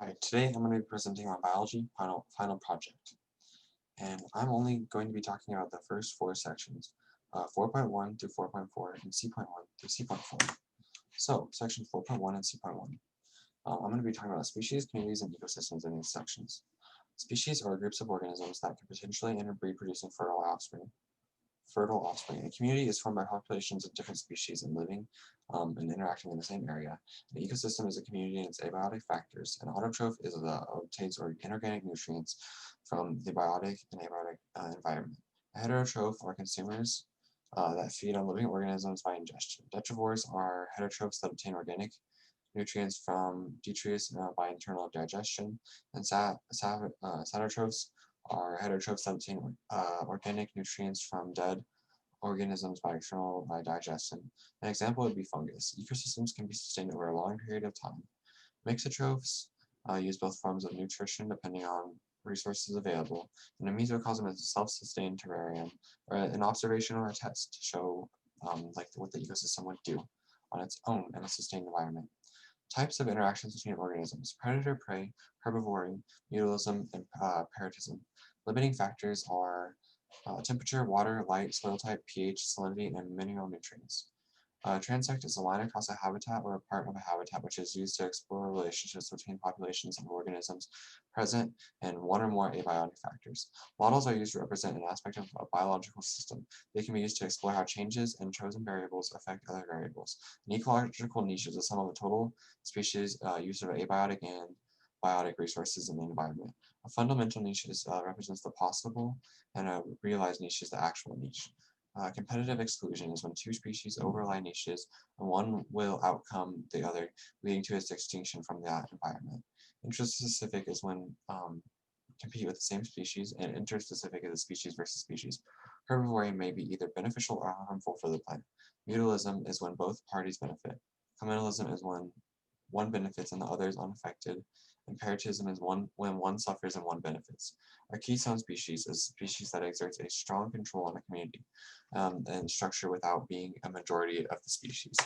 Hi, today I'm going to be presenting my biology final project, and I'm only going to be talking about the first four sections, 4.1 through 4.4 and C.1 through C.4. So, section 4.1 and C.1. I'm going to be talking about species, communities, and ecosystems in these sections. Species are groups of organisms that can potentially interbreed producing fertile offspring. A community is formed by populations of different species and living and interacting in the same area. An ecosystem is a community and its abiotic factors. An autotroph is obtains inorganic nutrients from the biotic and abiotic environment. A heterotroph are consumers that feed on living organisms by ingestion. Detrivores are heterotrophs that obtain organic nutrients from detritus by internal digestion, and satrotrophs are heterotrophs that obtain organic nutrients from dead organisms by digestion. An example would be fungus. Ecosystems can be sustained over a long period of time. Mixotrophs use both forms of nutrition depending on resources available, and a mesocosm is a self-sustained terrarium, or an observation or a test to show what the ecosystem would do on its own in a sustained environment. Types of interactions between organisms: predator-prey, herbivory, mutualism, and parasitism. Limiting factors are temperature, water, light, soil type, pH, salinity, and mineral nutrients. Transect is a line across a habitat or a part of a habitat which is used to explore relationships between populations of organisms present in one or more abiotic factors. Models are used to represent an aspect of a biological system. They can be used to explore how changes in chosen variables affect other variables. An ecological niche is the sum of the total species use of abiotic and biotic resources in the environment. A fundamental niche represents the possible, and a realized niche is the actual niche. Competitive exclusion is when two species overlie niches and one will outcome the other, leading to its extinction from that environment. Intraspecific is when compete with the same species, and interspecific is a species versus species. Herbivory may be either beneficial or harmful for the plant. Mutualism is when both parties benefit. Communalism is when one benefits and the other is unaffected. And parasitism is when one suffers and one benefits. A keystone species is a species that exerts a strong control on a community and structure without being a majority of the species.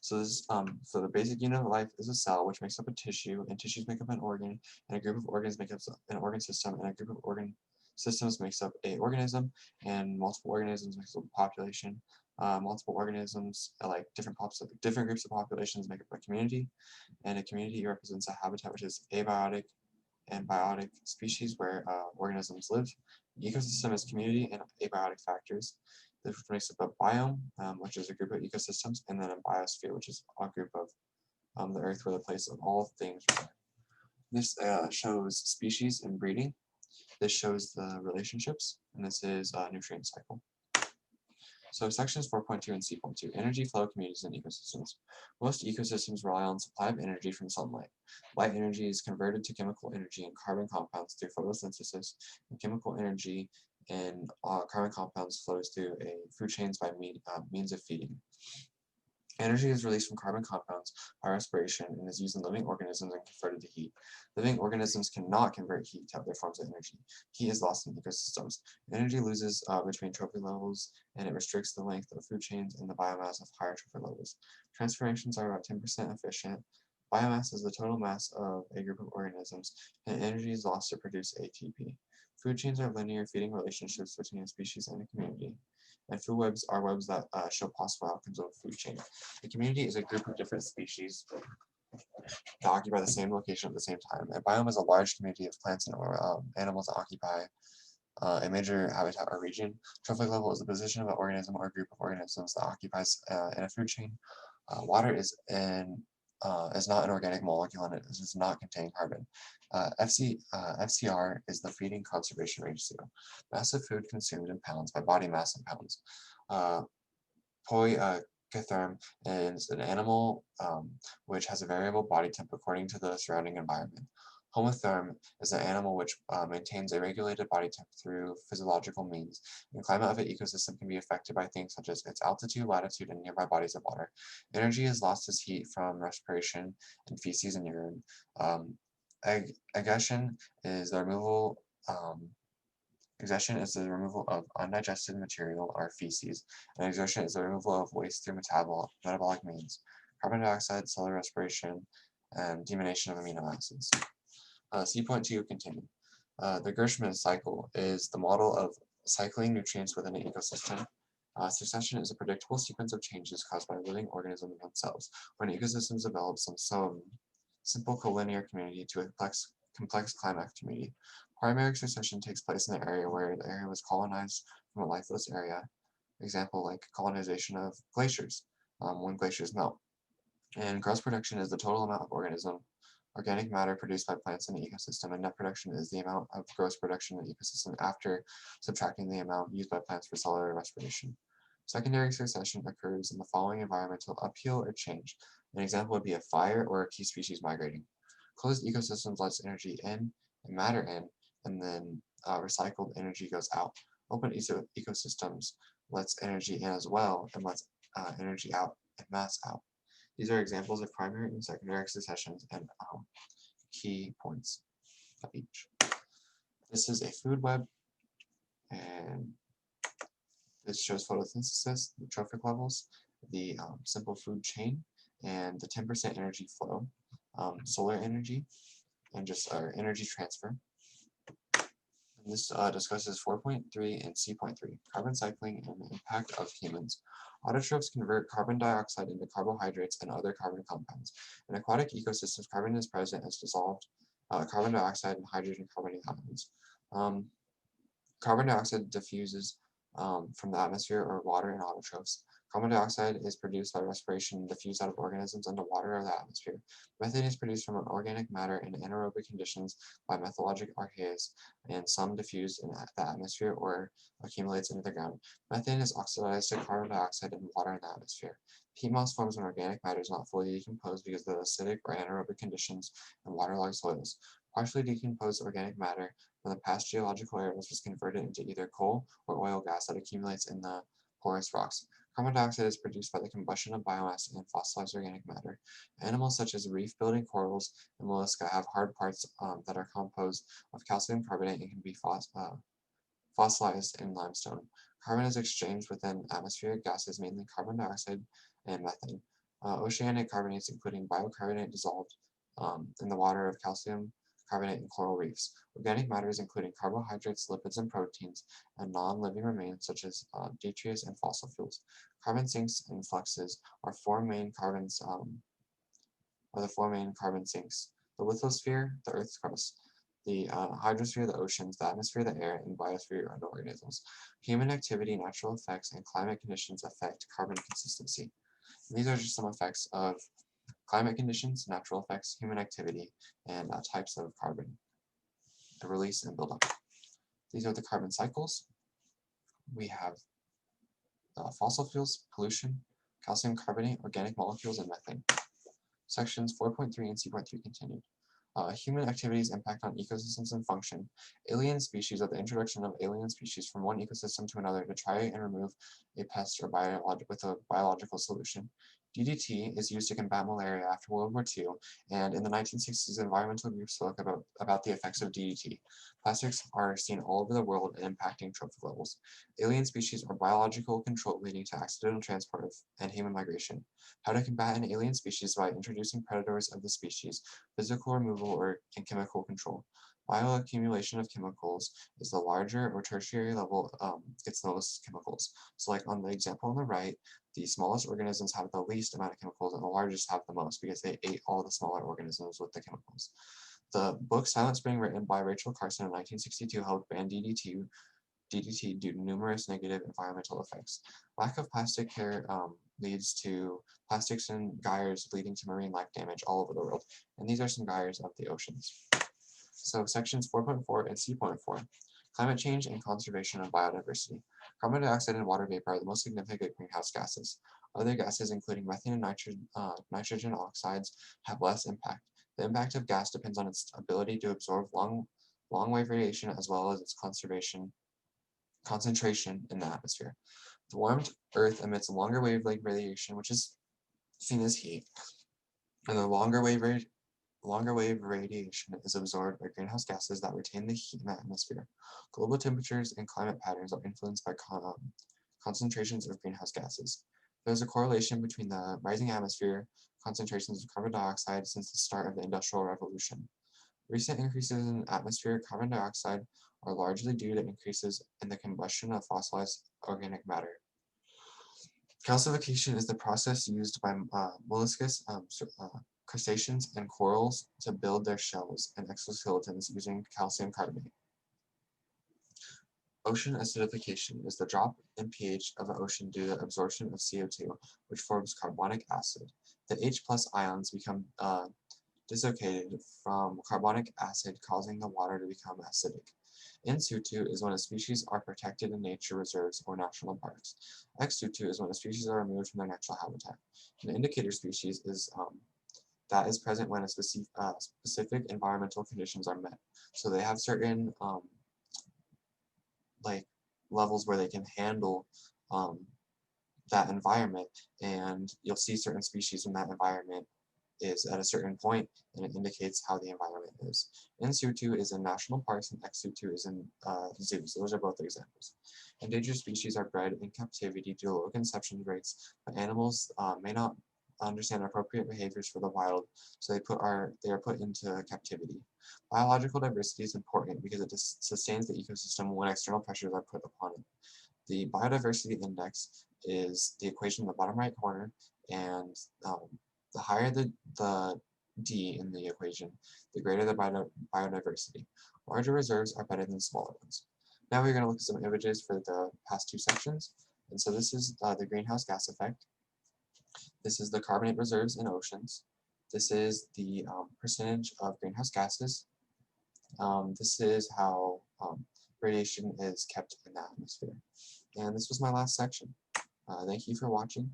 So the basic unit of life is a cell, which makes up a tissue, and tissues make up an organ, and a group of organs make up an organ system, and a group of organ systems makes up a organism, and multiple organisms makes up a population. Multiple organisms, like different groups of populations, make up a community, and a community represents a habitat which is abiotic and biotic species where organisms live. The ecosystem is community and abiotic factors. This makes up a biome, which is a group of ecosystems, and then a biosphere, which is a group of the Earth where the place of all things reside. This shows species and breeding. This shows the relationships, and this is a nutrient cycle. So sections 4.2 and C.2, energy flow, communities, and ecosystems. Most ecosystems rely on supply of energy from sunlight. Light energy is converted to chemical energy in carbon compounds through photosynthesis, and chemical energy in carbon compounds flows through food chains by means of feeding. Energy is released from carbon compounds by respiration and is used in living organisms and converted to heat. Living organisms cannot convert heat to other forms of energy. Heat is lost in ecosystems. Energy loses between trophic levels, and it restricts the length of food chains and the biomass of higher trophic levels. Transformations are about 10% efficient. Biomass is the total mass of a group of organisms, and energy is lost to produce ATP. Food chains are linear feeding relationships between a species and a community. And food webs are webs that show possible outcomes of a food chain. A community is a group of different species that occupy the same location at the same time. A biome is a large community of plants and animals that occupy a major habitat or region. Trophic level is the position of an organism or group of organisms that occupies in a food chain. Water is not an organic molecule and it does not contain carbon. FCR is the feeding conservation ratio. Mass of food consumed in pounds by body mass in pounds. Poikitherm is an animal which has a variable body temp according to the surrounding environment. Homotherm is an animal which maintains a regulated body temp through physiological means. The climate of an ecosystem can be affected by things such as its altitude, latitude, and nearby bodies of water. Energy is lost as heat from respiration and feces and urine. Aggression is the removal Exgestion is the removal of undigested material or feces, and exertion is the removal of waste through metabolic means. Carbon dioxide, cellular respiration, and deamination of amino acids. C.2 continued. The Gershman cycle is the model of cycling nutrients within an ecosystem. Succession is a predictable sequence of changes caused by living organisms themselves. When ecosystems develop some simple collinear community to a complex climax community. Primary succession takes place in the area where the area was colonized from a lifeless area. Example like colonization of glaciers, when glaciers melt. And gross production is the total amount of organic matter produced by plants in the ecosystem, and net production is the amount of gross production in the ecosystem after subtracting the amount used by plants for cellular respiration. Secondary succession occurs in the following environmental upheaval or change. An example would be a fire or a key species migrating. Closed ecosystems lets energy in and matter in, and then recycled energy goes out. Open ecosystems lets energy in as well and lets energy out and mass out. These are examples of primary and secondary successions and key points of each. This is a food web, and this shows photosynthesis, the trophic levels, the simple food chain, and the 10% energy flow, solar energy, and just our energy transfer. And this discusses 4.3 and C.3, carbon cycling and the impact of humans. Autotrophs convert carbon dioxide into carbohydrates and other carbon compounds. In aquatic ecosystems, carbon is present as dissolved carbon dioxide and hydrogen carbonate ions. Carbon dioxide diffuses from the atmosphere or water in autotrophs. Carbon dioxide is produced by respiration and diffused out of organisms into water or the atmosphere. Methane is produced from organic matter in anaerobic conditions by methologic archaeas, and some diffused in the atmosphere or accumulates into the ground. Methane is oxidized to carbon dioxide and water in the atmosphere. Peat moss forms when organic matter is not fully decomposed because of the acidic or anaerobic conditions and waterlogged soils. Partially decomposed organic matter from the past geological eras was converted into either coal or oil gas that accumulates in the porous rocks. Carbon dioxide is produced by the combustion of biomass and fossilized organic matter. Animals such as reef-building corals and mollusca have hard parts that are composed of calcium carbonate and can be fossilized in limestone. Carbon is exchanged within atmospheric gases, mainly carbon dioxide and methane. Oceanic carbonates, including biocarbonate, dissolved in the water of calcium carbonate and coral reefs. Organic matters, including carbohydrates, lipids, and proteins, and non-living remains such as detritus and fossil fuels. Carbon sinks and fluxes are the four main carbon sinks: the lithosphere, the Earth's crust; the hydrosphere, the oceans; the atmosphere, the air; and biosphere, and organisms. Human activity, natural effects, and climate conditions affect carbon consistency. And these are just some effects of climate conditions, natural effects, human activity, and types of carbon, the release and buildup. These are the carbon cycles. We have fossil fuels, pollution, calcium carbonate, organic molecules, and methane. Sections 4.3 and C.3 continued. Human activities impact on ecosystems and function. Alien species, or the introduction of alien species from one ecosystem to another to try and remove a pest or with a biological solution. DDT is used to combat malaria after World War II, and in the 1960s, environmental groups spoke about the effects of DDT. Plastics are seen all over the world and impacting trophic levels. Alien species are biological control leading to accidental transport and human migration. How to combat an alien species by introducing predators of the species, physical removal and chemical control. Bioaccumulation of chemicals is the larger or tertiary level gets the most chemicals. So like on the example on the right, the smallest organisms have the least amount of chemicals and the largest have the most because they ate all the smaller organisms with the chemicals. The book Silent Spring, written by Rachel Carson in 1962, helped ban DDT due to numerous negative environmental effects. Lack of plastic care leads to plastics and gyres leading to marine life damage all over the world. And these are some gyres of the oceans. So sections 4.4 and C.4, climate change and conservation of biodiversity. Carbon dioxide and water vapor are the most significant greenhouse gases. Other gases, including methane and nitrogen oxides, have less impact. The impact of gas depends on its ability to absorb long-wave radiation as well as its concentration in the atmosphere. The warmed Earth emits longer wavelength radiation, which is seen as heat, and the longer wave radiation is absorbed by greenhouse gases that retain the heat in the atmosphere. Global temperatures and climate patterns are influenced by concentrations of greenhouse gases. There's a correlation between the rising atmosphere concentrations of carbon dioxide since the start of the Industrial Revolution. Recent increases in atmospheric carbon dioxide are largely due to increases in the combustion of fossilized organic matter. Calcification is the process used by molluscs, crustaceans, and corals to build their shells and exoskeletons using calcium carbonate. Ocean acidification is the drop in pH of the ocean due to absorption of CO2, which forms carbonic acid. The H plus ions become dissociated from carbonic acid, causing the water to become acidic. In situ is when a species are protected in nature reserves or national parks. Ex situ is when a species are removed from their natural habitat. An indicator species is that is present when a specific environmental conditions are met. So they have certain like levels where they can handle that environment, and you'll see certain species in that environment is at a certain point, and it indicates how the environment is. In situ is in national parks, and ex situ is in zoos. Those are both examples. Endangered species are bred in captivity due to low conception rates, but animals may not understand appropriate behaviors for the wild, so they are put into captivity. Biological diversity is important because it sustains the ecosystem when external pressures are put upon it. The biodiversity index is the equation in the bottom right corner, and the higher the D in the equation, the greater the biodiversity. Larger reserves are better than smaller ones. Now we're going to look at some images for the past two sections. And so this is the greenhouse gas effect. This is the carbonate reserves in oceans. This is the percentage of greenhouse gases. This is how radiation is kept in the atmosphere. And this was my last section. Thank you for watching,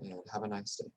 and have a nice day.